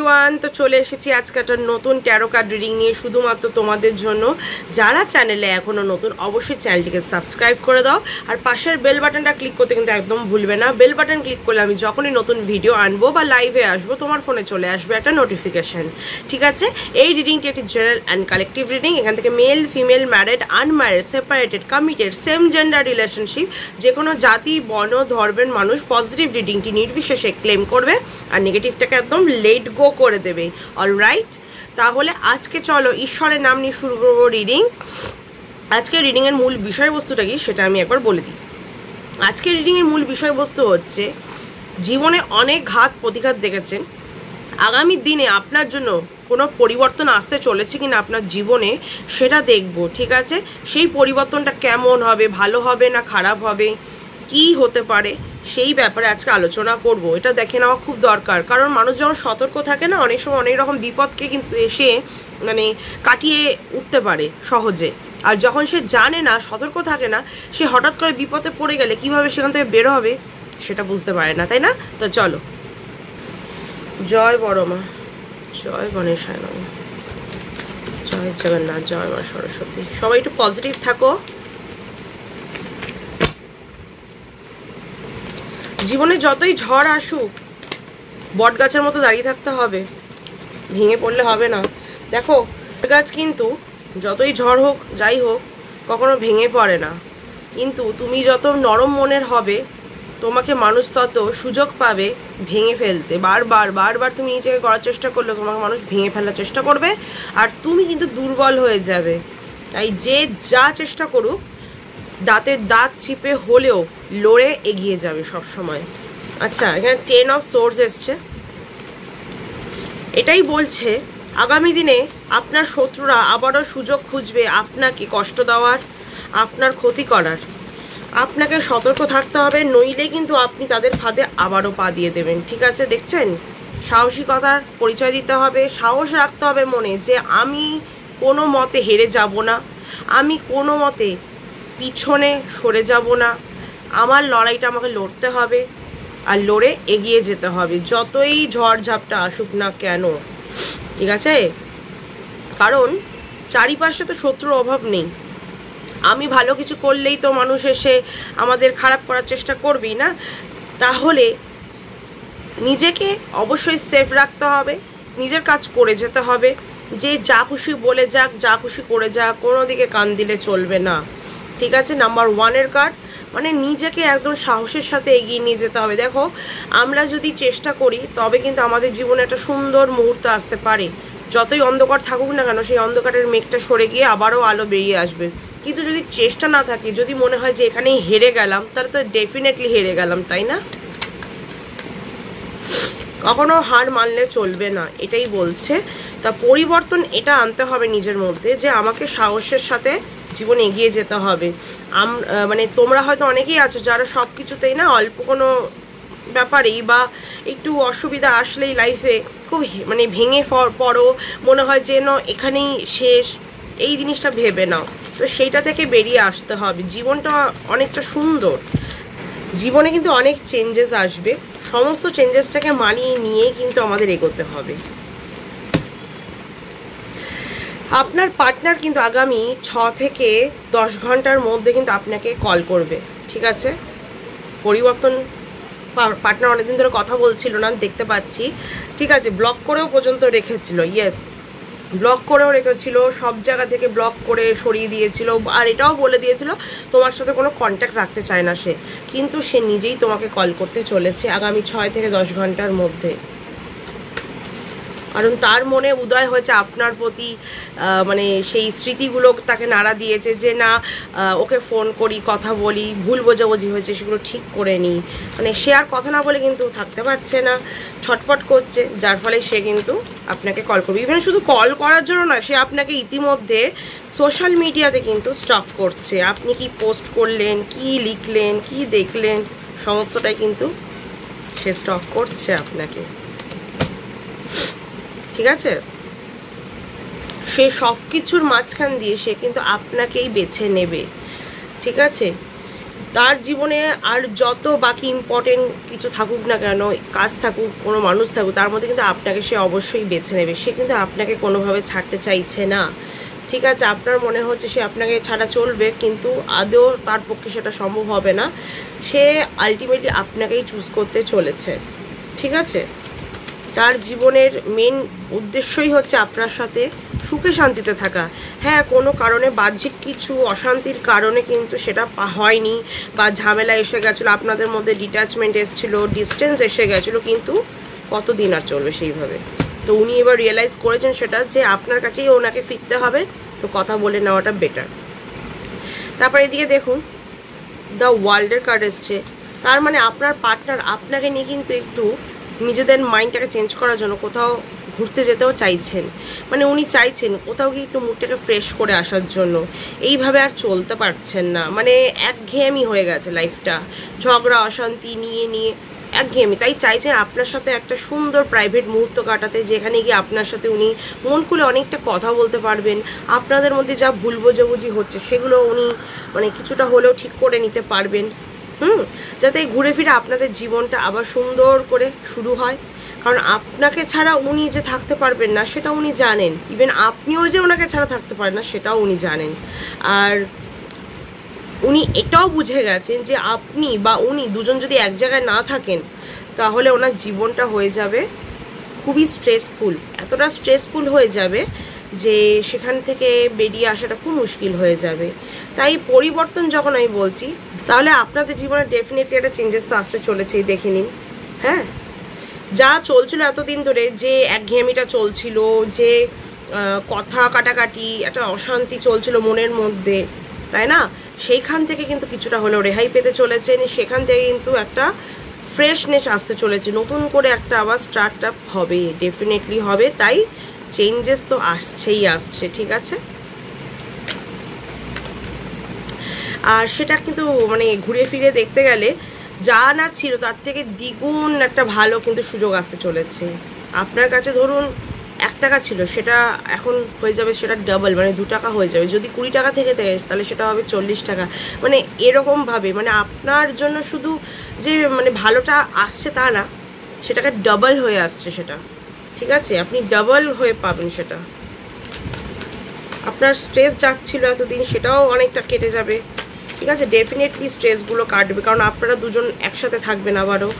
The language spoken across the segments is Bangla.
এভরিওয়ান, তো চলে এসেছি আজকে একটা নতুন ট্যারো কার্ড রিডিং নিয়ে শুধুমাত্র তোমাদের জন্য। যারা চ্যানেলে এখনও নতুন অবশ্যই চ্যানেলটিকে সাবস্ক্রাইব করে দাও, আর পাশের বেল বাটনটা ক্লিক করতে কিন্তু একদম ভুলবে না। বেল বাটন ক্লিক করলে আমি যখনই নতুন ভিডিও আনবো বা লাইভে আসবো তোমার ফোনে চলে আসবে একটা নোটিফিকেশান, ঠিক আছে? এই রিডিংটি একটি জেনারেল অ্যান্ড কালেকটিভ রিডিং। এখান থেকে male, female, married, unmarried, separated, committed, same gender relationship, যে কোনো জাতি, বর্ণ, ধর্মের মানুষ পজিটিভ রিডিংটি নির্বিশেষে ক্লেম করবে আর নেগেটিভটাকে একদম লেট গো করে দেবে। অলরাইট, তাহলে আজকে চলো ঈশ্বরের নাম নিয়ে শুরু করবো রিডিং। আজকে রিডিংয়ের মূল বিষয়বস্তুটা কি সেটা আমি একবার বলে দিই। আজকে রিডিংয়ের মূল বিষয়বস্তু হচ্ছে জীবনে অনেক ঘাত প্রতিঘাত দেখেছেন, আগামী দিনে আপনার জন্য কোনো পরিবর্তন আসতে চলেছে কিনা আপনার জীবনে সেটা দেখব, ঠিক আছে? সেই পরিবর্তনটা কেমন হবে, ভালো হবে না খারাপ হবে, কি হতে পারে, সেই ব্যাপারে আজকে আলোচনা করব। এটা দেখে নেওয়া খুব দরকার, কারণ মানুষ যখন সতর্ক থাকে না, অনেক সময় অনেক রকম বিপদকে কিন্তু এসে কাটিয়ে উঠতে পারে সহজে। আর যখন সে জানে না, সতর্ক থাকে না, সে হঠাৎ করে বিপদে পড়ে গেলে কিভাবে সেখান থেকে বের হবে সেটা বুঝতে পারে না, তাই না? তো চলো। জয় বড় মা, জয় গণেশায় নমঃ, জয় জগন্নাথ, জয় মা সরস্বতী। সবাই একটু পজিটিভ থাকো। জীবনে যতই ঝড় আসুক, বট গাছের মতো দাঁড়িয়ে থাকতে হবে, ভেঙে পড়লে হবে না। দেখো, বট গাছ কিন্তু যতই ঝড় হোক যাই হোক কখনো ভেঙে পড়ে না, কিন্তু তুমি যত নরম মনের হবে তোমাকে মানুষ তত সুযোগ পাবে ভেঙে ফেলতে। বারবার বারবার তুমি নিজেকে করার চেষ্টা করলে তোমাকে মানুষ ভেঙে ফেলার চেষ্টা করবে, আর তুমি কিন্তু দুর্বল হয়ে যাবে। তাই যে যা চেষ্টা করুক, দাঁতের দাঁত চিপে হলেও লড়ে এগিয়ে যাবে সব সময়। আচ্ছা, এখানে 10 অফ সোর্স এসছে। এটাই বলছে আগামী দিনে আপনার শত্রুরা আবারও সুযোগ খুঁজবে আপনাকে কষ্ট দেওয়ার, আপনার ক্ষতি করার। আপনাকে সতর্ক থাকতে হবে, নইলে কিন্তু আপনি তাদের ফাঁদে আবারও পা দিয়ে দেবেন, ঠিক আছে? দেখছেন, সাহসিকতার পরিচয় দিতে হবে, সাহস রাখতে হবে মনে যে আমি কোনো মতে হেরে যাব না, আমি কোনো মতে পিছনে সরে যাব না, আমার লড়াইটা আমাকে লড়তে হবে আর লড়ে এগিয়ে যেতে হবে, যতই ঝড়ঝাপটা আসুক না কেন, ঠিক আছে? কারণ চারিপাশে তো শত্রুর অভাব নেই। আমি ভালো কিছু করলেই তো মানুষ এসে আমাদের খারাপ করার চেষ্টা করবেই না। তাহলে নিজেকে অবশ্যই সেফ রাখতে হবে, নিজের কাজ করে যেতে হবে। যে যা খুশি বলে যাক, যা খুশি করে যাক, কোনো দিকে কান দিলে চলবে না, ঠিক আছে? নাম্বার 1 কার্ড, মানে নিজেকে একদম সাহসের সাথে এগিয়ে নিয়ে যেতে হবে। দেখো, আমরা যদি চেষ্টা করি তবে কিন্তু আমাদের জীবনে একটা সুন্দর মুহূর্ত আসতে পারে। যতই অন্ধকার থাকুক না কেন, সেই অন্ধকারের মেঘটা সরে গিয়ে আবারও আলো বেরিয়ে আসবে। কিন্তু যদি চেষ্টা না থাকে, যদি মনে হয় যে এখানেই হেরে গেলাম, তাহলে তো ডেফিনেটলি হেরে গেলাম, তাই না? কখনো হার মানলে চলবে না, এটাই বলছে। তা পরিবর্তন এটা আনতে হবে নিজের মধ্যে যে আমাকে সাহসের সাথে জীবনে এগিয়ে যেতে হবে। তোমরা হয়তো অনেকেই আছো যারা সব কিছুতেই না, অল্প কোনো ব্যাপারেই বা একটু অসুবিধা আসলেই লাইফে খুব ভেঙে পড়ো, মনে হয় যেন এখানেই শেষ, এই জিনিসটা ভেবে নাও। তো সেইটা থেকে বেরিয়ে আসতে হবে। জীবনটা অনেকটা সুন্দর, জীবনে কিন্তু অনেক চেঞ্জেস আসবে, সমস্ত চেঞ্জেসটাকে মানিয়ে নিয়েই কিন্তু আমাদের এগোতে হবে। আপনার পার্টনার কিন্তু আগামী 6 থেকে 10 ঘন্টার মধ্যে কিন্তু আপনাকে কল করবে, ঠিক আছে? পরিবর্তন, পার্টনার অনেকদিন ধরে কথা বলছিল না, দেখতে পাচ্ছি, ঠিক আছে? ব্লক করেও পর্যন্ত রেখেছিল, ইয়েস, ব্লক করেও রেখেছিল, সব জায়গা থেকে ব্লক করে সরিয়ে দিয়েছিল, আর এটাও বলে দিয়েছিল তোমার সাথে কোনো কন্ট্যাক্ট রাখতে চায় না সে, কিন্তু সে নিজেই তোমাকে কল করতে চলেছে আগামী 6 থেকে 10 ঘন্টার মধ্যে। কারণ তার মনে উদয় হয়েছে আপনার প্রতি, সেই স্মৃতিগুলো তাকে নাড়া দিয়েছে যে না, ওকে ফোন করি, কথা বলি, ভুল বোঝাবুঝি হয়েছে সেগুলো ঠিক করে নিই। সে আর কথা না বলে কিন্তু থাকতে পারছে না, ছটফট করছে, যার ফলে সে কিন্তু আপনাকে কল করবে। ইভেন শুধু কল করার জন্য না, সে আপনাকে ইতিমধ্যে সোশ্যাল মিডিয়াতে কিন্তু স্টক করছে। আপনি কি পোস্ট করলেন, কি লিখলেন, কি দেখলেন, সমস্তটাই কিন্তু সে স্টক করছে আপনাকে, ঠিক আছে? সে সব কিছুর মাঝখান দিয়ে সে কিন্তু আপনাকেই বেছে নেবে, ঠিক আছে? তার জীবনে আর যত বাকি ইম্পর্টেন্ট কিছু থাকুক না কেন, কাজ থাকুক, কোনো মানুষ থাকুক, তার মধ্যে কিন্তু আপনাকে সে অবশ্যই বেছে নেবে। সে কিন্তু আপনাকে কোনোভাবে ছাড়তে চাইছে না, ঠিক আছে? আপনার মনে হচ্ছে সে আপনাকে ছাড়া চলবে, কিন্তু আদৌ তার পক্ষে সেটা সম্ভব হবে না। সে আলটিমেটলি আপনাকেই চুজ করতে চলেছে, ঠিক আছে? তার জীবনের মেন উদ্দেশ্যই হচ্ছে আপনার সাথে সুখে শান্তিতে থাকা। হ্যাঁ, কোনো কারণে বাহ্যিক কিছু অশান্তির কারণে কিন্তু সেটা হয়নি, বা ঝামেলা এসে গেছিলো, আপনাদের মধ্যে ডিট্যাচমেন্ট এসেছিলো, ডিস্টেন্স এসে গেছিলো, কিন্তু কতদিন আর চলবে সেইভাবে? তো উনি এবার রিয়েলাইজ করেছেন সেটা, যে আপনার কাছেই ওনাকে ফিরতে হবে, তো কথা বলে নেওয়াটা বেটার। তারপর এদিকে দেখুন, দ্য ওয়ার্ল্ডের কার্ড এসছে। তার মানে আপনার পার্টনার আপনাকে নিয়ে কিন্তু একটু নিজেদের মাইন্ডটাকে চেঞ্জ করার জন্য কোথাও ঘুরতে যেতেও চাইছেন। মানে উনি চাইছেন কোথাও গিয়ে একটু মুডটাকে ফ্রেশ করে আসার জন্য। এইভাবে আর চলতে পারছেন না, মানে একঘেয়েমি হয়ে গেছে লাইফটা, ঝগড়া অশান্তি নিয়ে নিয়ে একঘেয়েমি। তাই চাইছেন আপনার সাথে একটা সুন্দর প্রাইভেট মুহূর্ত কাটাতে, যেখানে গিয়ে আপনার সাথে উনি মন খুলে অনেকটা কথা বলতে পারবেন। আপনাদের মধ্যে যা ভুল বোঝাবুঝি হচ্ছে সেগুলো উনি মানে কিছুটা হলেও ঠিক করে নিতে পারবেন, যাতে ঘুরে ফিরে আপনাদের জীবনটা আবার সুন্দর করে শুরু হয়। কারণ আপনাকে ছাড়া উনি যে থাকতে পারবেন না সেটা উনি জানেন, ইভেন আপনিও যে ওনাকে ছাড়া থাকতে পারেন না সেটাও উনি জানেন। আর উনি এটাও বুঝে গেছেন যে আপনি বা উনি দুজন যদি এক জায়গায় না থাকেন, তাহলে ওনার জীবনটা হয়ে যাবে খুবই স্ট্রেসফুল, এতটা স্ট্রেসফুল হয়ে যাবে যে সেখান থেকে বেরিয়ে আসাটা খুব মুশকিল হয়ে যাবে। তাই পরিবর্তন যখন আমি বলছি, তাহলে আপনাদের জীবনে ডেফিনেটলি একটা চেঞ্জেস তো আসতে চলেছেই, দেখে নিন। হ্যাঁ, যা চলছিল এতদিন ধরে, যে একঘেয়েমিটা চলছিল, যে কথা কাটাকাটি, একটা অশান্তি চলছিল মনের মধ্যে, তাই না? সেইখান থেকে কিন্তু কিছুটা হলেও রেহাই পেতে চলেছেন। সেখান থেকে কিন্তু একটা ফ্রেশনেস আসতে চলেছে, নতুন করে একটা আবার স্টার্ট আপ হবে, ডেফিনেটলি হবে। তাই চেঞ্জেস তো আসছেই আসছে, ঠিক আছে? আর সেটা কিন্তু মানে ঘুরে ফিরে দেখতে গেলে যা না ছিল তার থেকে দ্বিগুণ একটা ভালো কিন্তু সুযোগ আসতে চলেছে আপনার কাছে। ধরুন 1 টাকা ছিল, সেটা এখন হয়ে যাবে সেটা ডাবল, মানে 2 টাকা হয়ে যাবে। যদি 20 টাকা থেকে দেয় তাহলে সেটা হবে 40 টাকা। মানে এরকমভাবে মানে আপনার জন্য শুধু যে মানে ভালোটা আসছে তা না, সেটাকে ডাবল হয়ে আসছে সেটা, ঠিক আছে? আপনি ডাবল হয়ে পাবেন সেটা। আপনার স্ট্রেস যাচ্ছিল এতদিন, সেটাও অনেকটা কেটে যাবে, ঠিক আছে? ডেফিনেটলি স্ট্রেসগুলো কাটবে, কারণ আপনারা দুজন একসাথে থাকবেন, আবারও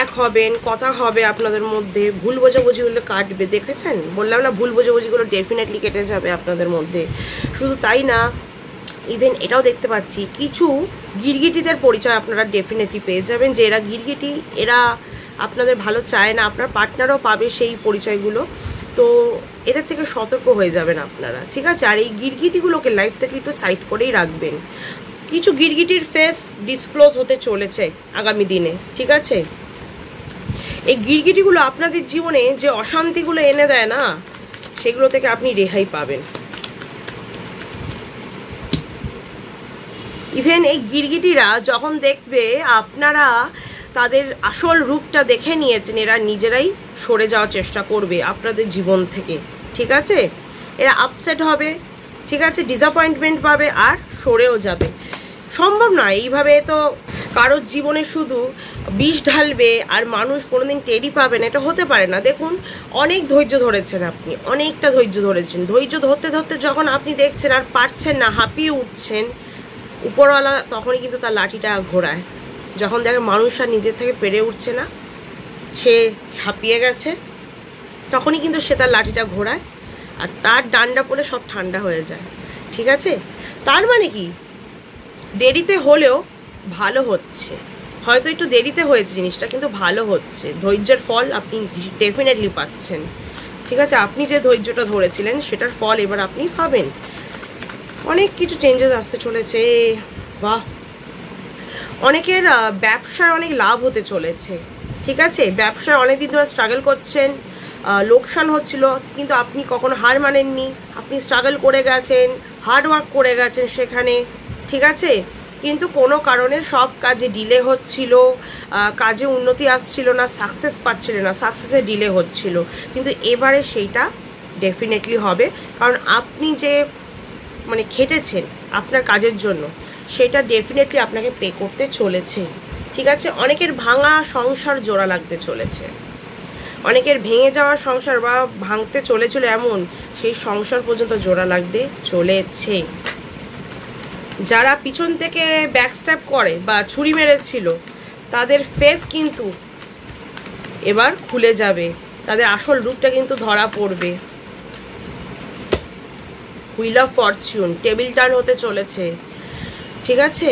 এক হবেন, কথা হবে আপনাদের মধ্যে, ভুল বোঝাবুঝিগুলো কাটবে। দেখেছেন, বললাম না, ভুল বোঝাবুঝিগুলো ডেফিনেটলি কেটে যাবে আপনাদের মধ্যে। শুধু তাই না, ইভেন এটাও দেখতে পাচ্ছি কিছু গিরগিটিদের পরিচয় আপনারা ডেফিনেটলি পেয়ে যাবেন, যে এরা গিরগিটি, এরা আপনাদের ভালো চায় না, আপনার পার্টনারও পাবে সেই পরিচয়গুলো। তো এদের থেকে সতর্ক হয়ে যাবেন আপনারা, ঠিক আছে? আর এই গিরগিটিগুলোকে লাইফ থেকে একটু সাইড করেই রাখবেন। কিছু গিরগিটির ফেস ডিসক্লোজ হতে চলেছে আগামী দিনে, ঠিক আছে? এই গিরগিটিগুলো আপনাদের জীবনে যে অশান্তিগুলো এনে দেয় না, সেগুলো থেকে আপনি রেহাই পাবেন। ইভেন এই গিরগিটিরা যখন দেখবে আপনারা তাদের আসল রূপটা দেখে নিয়েছেন, এরা নিজেরাই সরে যাওয়ার চেষ্টা করবে আপনাদের জীবন থেকে, ঠিক আছে? এরা আপসেট হবে, ঠিক আছে, ডিসঅ্যাপয়েন্টমেন্ট পাবে আর সরেও যাবে। সম্ভব নয় এইভাবে তো কারোর জীবনে শুধু বিষ ঢালবে আর মানুষ কোনোদিন টেরই পাবে না, এটা হতে পারে না। দেখুন, অনেক ধৈর্য ধরেছেন আপনি, অনেকটা ধৈর্য ধরেছেন। ধৈর্য ধরতে ধরতে যখন আপনি দেখছেন আর পারছেন না, হাঁপিয়ে উঠছেন, উপরওয়ালা তখনই কিন্তু তার লাঠিটা ঘোরায়। যখন দেখে মানুষ আর নিজের থেকে পেরে উঠছে না, সে হাঁপিয়ে গেছে, তখনই কিন্তু সে তার লাঠিটা ঘোরায় আর তার ডান্ডা পড়ে সব ঠান্ডা হয়ে যায়, ঠিক আছে? তার মানে কি, দেরিতে হলেও ভালো হচ্ছে, হয়তো একটু দেরিতে হয়েছে জিনিসটা, কিন্তু ভালো হচ্ছে। ধৈর্যের ফল আপনি ডেফিনেটলি পাচ্ছেন, ঠিক আছে? আপনি যে ধৈর্যটা ধরেছিলেন সেটার ফল এবার আপনি পাবেন। অনেক কিছু চেঞ্জেস আসতে চলেছে, বাহ! অনেকের ব্যবসায় অনেক লাভ হতে চলেছে, ঠিক আছে? ব্যবসায় অনেকদিন ধরে স্ট্রাগল করছেন, লোকসান হচ্ছিল, কিন্তু আপনি কখনো হার মানেননি, আপনি স্ট্রাগল করে গেছেন, হার্ডওয়ার্ক করে গেছেন সেখানে, ঠিক আছে? কিন্তু কোনো কারণে সব কাজে ডিলে হচ্ছিল, কাজে উন্নতি আসছিল না, সাকসেস পাচ্ছিলেন না, সাকসেসে ডিলে হচ্ছিল। কিন্তু এবারে সেইটা ডেফিনেটলি হবে, কারণ আপনি যে মানে খেটেছেন আপনার কাজের জন্য, সেটা ডেফিনেটলি আপনাকে পে করতে চলেছে। ঠিক আছে, অনেকের ভাঙা সংসার জোড়া লাগতে চলেছে, অনেকের ভেঙে যাওয়া সংসার বা ভাঙতে চলেছিল এমন সেই সংসার পর্যন্ত জোড়া লাগতে চলেছে। যারা পিছন থেকে ব্যাকস্ট্যাপ করে বা ছুরি মেরেছিল তাদের ফেস কিন্তু এবার খুলে যাবে, তাদের আসল রূপটা কিন্তু ধরা পড়বে। Wheel of Fortune, table turn হতে চলেছে। ঠিক আছে,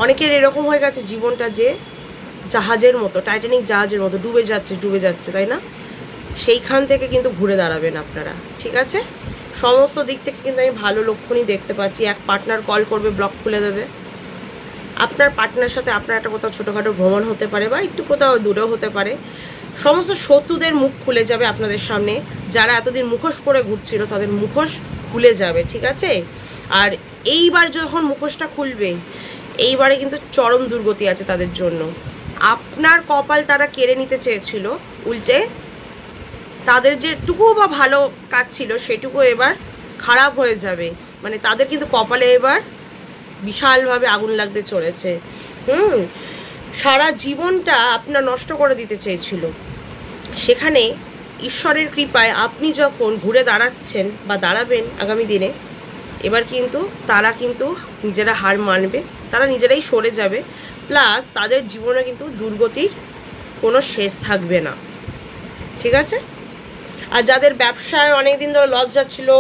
অনেকের এরকম হয়ে গেছে জীবনটা যে জাহাজের মতো, টাইটানিক জাহাজের মতো ডুবে যাচ্ছে, তাই না? সেইখান থেকে কিন্তু ঘুরে দাঁড়াবেন আপনারা। ঠিক আছে, সমস্ত দিক থেকে কিন্তু আমি ভালো লক্ষণই দেখতে পাচ্ছি। এক পার্টনার কল করবে, ব্লক খুলে দেবে। আপনার পার্টনারের সাথে আপনার একটা কোথাও ছোটোখাটো ভ্রমণ হতে পারে বা একটু কোথাও দূরেও হতে পারে। সমস্ত শত্রুদের মুখ খুলে যাবে আপনাদের সামনে। যারা এতদিন মুখোশ পরে ঘুরছিল তাদের মুখোশ খুলে যাবে। ঠিক আছে, আর এইবার যখন মুখোশটা খুলবে, এইবারে কিন্তু চরম দুর্গতি আছে তাদের জন্য। আপনার কপাল তারা কেড়ে নিতে চেয়েছিল, উল্টে তাদের যেটুকু বা ভালো কাজ ছিল সেটুকু এবার খারাপ হয়ে যাবে। মানে তাদের কিন্তু কপালে এবার বিশালভাবে আগুন লাগতে চলেছে। সারা জীবনটা আপনার নষ্ট করে দিতে চেয়েছিল, সেখানে ঈশ্বরের কৃপায় আপনি যখন ঘুরে দাঁড়াচ্ছেন বা দাঁড়াবেন আগামী দিনে, এবার কিন্তু তারা কিন্তু নিজেরা হার মানবে, তারা নিজেরাই সরে যাবে। প্লাস তাদের জীবনে কিন্তু দুর্গতির কোনো শেষ থাকবে না। ঠিক আছে, আর যাদের ব্যবসায় অনেক দিন ধরে লস যাচ্ছিল,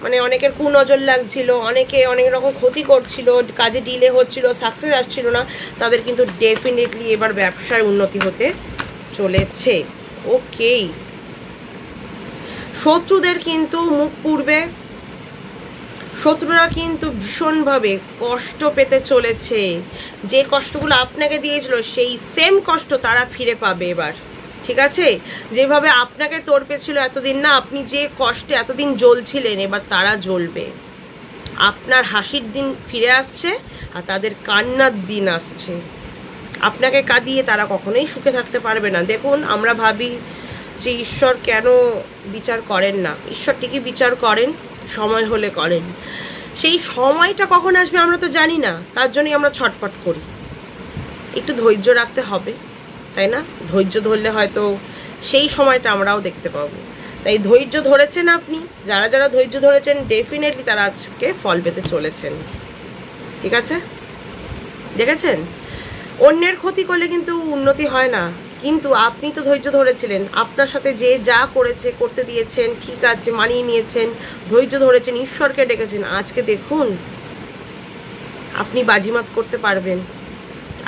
মানে অনেকের কুনজর লাগছিল, অনেকে অনেক রকম ক্ষতি করছিল, কাজে ডিলে হচ্ছিল, সাকসেস আসছিল না, তাদের কিন্তু ডেফিনেটলি এবার ব্যবসায় উন্নতি হতে চলেছে। ওকেই, শত্রুদের কিন্তু মুখ পুড়বে, শত্রুরা কিন্তু ভীষণভাবে কষ্ট পেতে চলেছে। যে কষ্টগুলো আপনাকে দিয়েছিল সেই সেম কষ্ট তারা ফিরে পাবে এবার। ঠিক আছে, যেভাবে আপনাকে তোড়পেছিল এতদিন, না আপনি যে কষ্টে এতদিন জ্বলছিলেন, এবার তারা জ্বলবে। আপনার হাসির দিন ফিরে আসছে আর তাদের কান্নার দিন আসছে। আপনাকে কাঁদিয়ে তারা কখনোই সুখে থাকতে পারবে না। দেখুন, আমরা ভাবি যে ঈশ্বর কেন বিচার করেন না, ঈশ্বর ঠিকই বিচার করেন, সময় হলে করেন। সেই সময়টা কখন আসবে আমরা তো জানি না, তার জন্যই আমরা ছটফট করি। একটু ধৈর্য রাখতে হবে, তাই না? ধৈর্য ধরলে হয়তো সেই সময়টা আমরাও দেখতে পাবো। তাই ধৈর্য ধরেছেন আপনি, যারা যারা ধৈর্য ধরেছেন ডেফিনেটলি তারা আজকে ফল পেতে চলেছেন। ঠিক আছে, দেখেছেন, অন্যের ক্ষতি করলে কিন্তু উন্নতি হয় না, কিন্তু আপনি তো ধৈর্য ধরেছিলেন। আপনার সাথে যে যা করেছে করতে দিয়েছেন, ঠিক আছে, মানিয়ে নিয়েছেন, ধৈর্য ধরেছেন, ঈশ্বরকে ডেকেছেন। আজকে দেখুন আপনি বাজিমাত করতে পারবেন।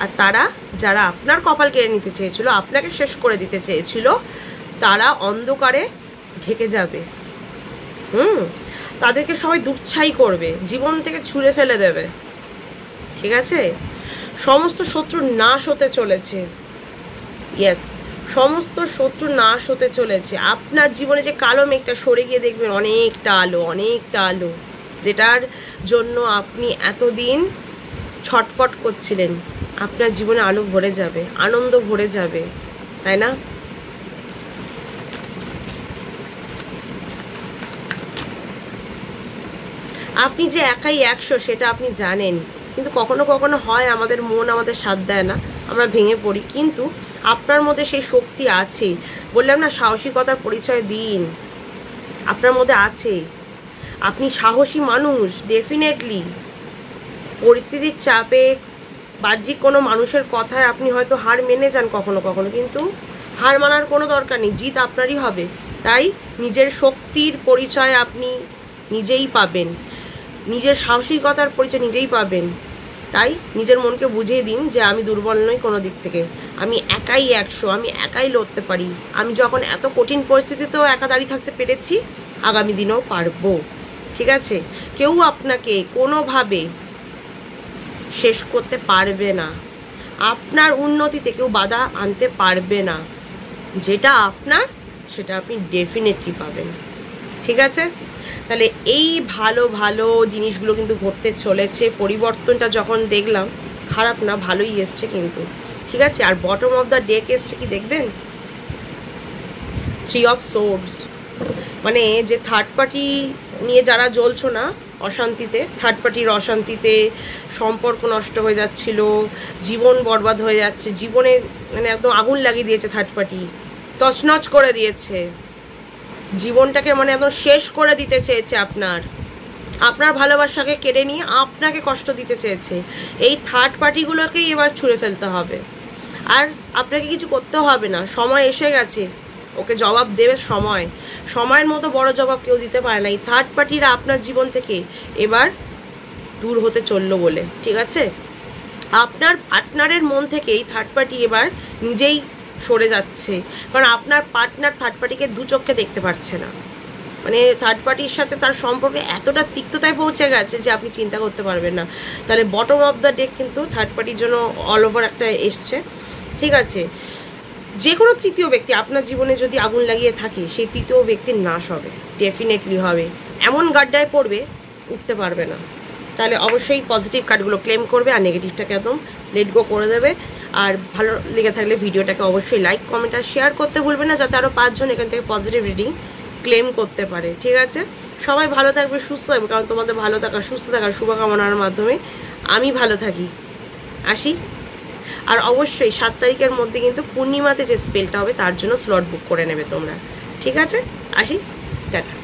আর তারা যারা আপনার কপাল কেড়ে নিতে চেয়েছিল, আপনাকে শেষ করে দিতে চেয়েছিল, তারা অন্ধকারে ঢেকে যাবে। তাদেরকে সবাই দুচ্ছাই করবে, জীবন থেকে ছুঁড়ে ফেলে দেবে। ঠিক আছে, সমস্ত শত্রু নাশ হতে চলেছে। ইয়েস, সমস্ত শত্রু নাশ হতে চলেছে। আপনার জীবনে যে কালো মেঘটা সরে গিয়ে দেখবেন অনেকটা আলো, অনেকটা আলো, যেটার জন্য আপনি এতদিন ছটপট করছিলেন। আপনার জীবনে আলো ভরে যাবে, আনন্দ ভরে যাবে, তাই না? আপনি যে একাই 100 সেটা আপনি জানেন, কিন্তু কখনো কখনো হয় আমাদের মন আমাদের সাথ দেয় না, আমরা ভেঙে পড়ি। কিন্তু আপনার মধ্যে সেই শক্তি আছে। বললাম না, সাহসিকতার পরিচয় দিন, আপনার মধ্যে আছে। আপনি সাহসী মানুষ ডেফিনেটলি। পরিস্থিতির চাপে, বাহ্যিক কোনো মানুষের কথায় আপনি হয়তো হার মেনে যান কখনো কখনো, কিন্তু হার মানার কোনো দরকার নেই, জিত আপনারই হবে। তাই নিজের শক্তির পরিচয় আপনি নিজেই পাবেন, নিজের সাহসিকতার পরিচয় নিজেই পাবেন। তাই নিজের মনকে বুঝিয়ে দিন যে আমি দুর্বল নই কোনো দিক থেকে, আমি একাই 100, আমি একাই লড়তে পারি। আমি যখন এত কঠিন পরিস্থিতিতেও একা দাঁড়িয়ে থাকতে পেরেছি, আগামী দিনেও পারবো। ঠিক আছে, কেউ আপনাকে কোনোভাবে শেষ করতে পারবে না, আপনার উন্নতিতে কেউ বাধা আনতে পারবে না। যেটা আপনার সেটা আপনি ডেফিনেটলি পাবেন। ঠিক আছে, তাহলে এই ভালো ভালো জিনিসগুলো কিন্তু ঘটতে চলেছে। পরিবর্তনটা যখন দেখলাম, খারাপ না, ভালোই এসছে কিন্তু। ঠিক আছে, আর বটম অফ দ্য ডেক এসছে কি দেখবেন, 3 অফ সোর্ডস। মানে যে থার্ড পার্টি নিয়ে যারা জ্বলছো না, অশান্তিতে, থার্ড পার্টির অশান্তিতে সম্পর্ক নষ্ট হয়ে যাচ্ছিল, জীবন বরবাদ হয়ে যাচ্ছে, জীবনে মানে একদম আগুন লাগিয়ে দিয়েছে থার্ড পার্টি, তছনছ করে দিয়েছে জীবনটাকে, মানে একদম শেষ করে দিতে চেয়েছে আপনার ভালোবাসাকে কেড়ে নিয়ে আপনাকে কষ্ট দিতে চেয়েছে। এই থার্ড পার্টিগুলোকেই এবার ছুঁড়ে ফেলতে হবে, আর আপনাকে কিছু করতে হবে না, সময় এসে গেছে, ওকে জবাব দেবে সময়ের মতো বড় জবাব কেউ দিতে পারে না। এই থার্ড পার্টিরা আপনার জীবন থেকে এবার দূর হতে চললো বলে, ঠিক আছে? আপনার পার্টনারের মন থেকে এই থার্ড পার্টি এবার নিজেই সরে যাচ্ছে, কারণ আপনার পার্টনার থার্ড পার্টিকে দু চোখে দেখতে পারছে না, মানে থার্ড পার্টির সাথে তার সম্পর্কে এতটা তিক্ততায় পৌঁছে গেছে যে আপনি চিন্তা করতে পারবেন না। তাহলে বটম অফ দ্য ডেক কিন্তু থার্ড পার্টির জন্য অল ওভার একটা এসছে, ঠিক আছে? যে কোনো তৃতীয় ব্যক্তি আপনার জীবনে যদি আগুন লাগিয়ে থাকে, সেই তৃতীয় ব্যক্তির নাশ হবে, ডেফিনেটলি হবে, এমন গাড্ডায় পড়বে উঠতে পারবে না। তাহলে অবশ্যই পজিটিভ কার্ডগুলো ক্লেম করবে আর নেগেটিভটাকে একদম লেট গো করে দেবে। আর ভালো লেগে থাকলে ভিডিওটাকে অবশ্যই লাইক, কমেন্ট আর শেয়ার করতে ভুলবে না, যাতে আরও 5 জন এখান থেকে পজিটিভ রিডিং ক্লেম করতে পারে, ঠিক আছে? সবাই ভালো থাকবে, সুস্থ থাকবে, কারণ তোমাদের ভালো থাকা, সুস্থ থাকার শুভকামনার মাধ্যমে আমি ভালো থাকি। আসি। আর অবশ্যই 7 তারিখের মধ্যে কিন্তু পূর্ণিমাতে যে স্পেলটা হবে তার জন্য স্লট বুক করে নেবে তোমরা, ঠিক আছে? আসি, টাটা।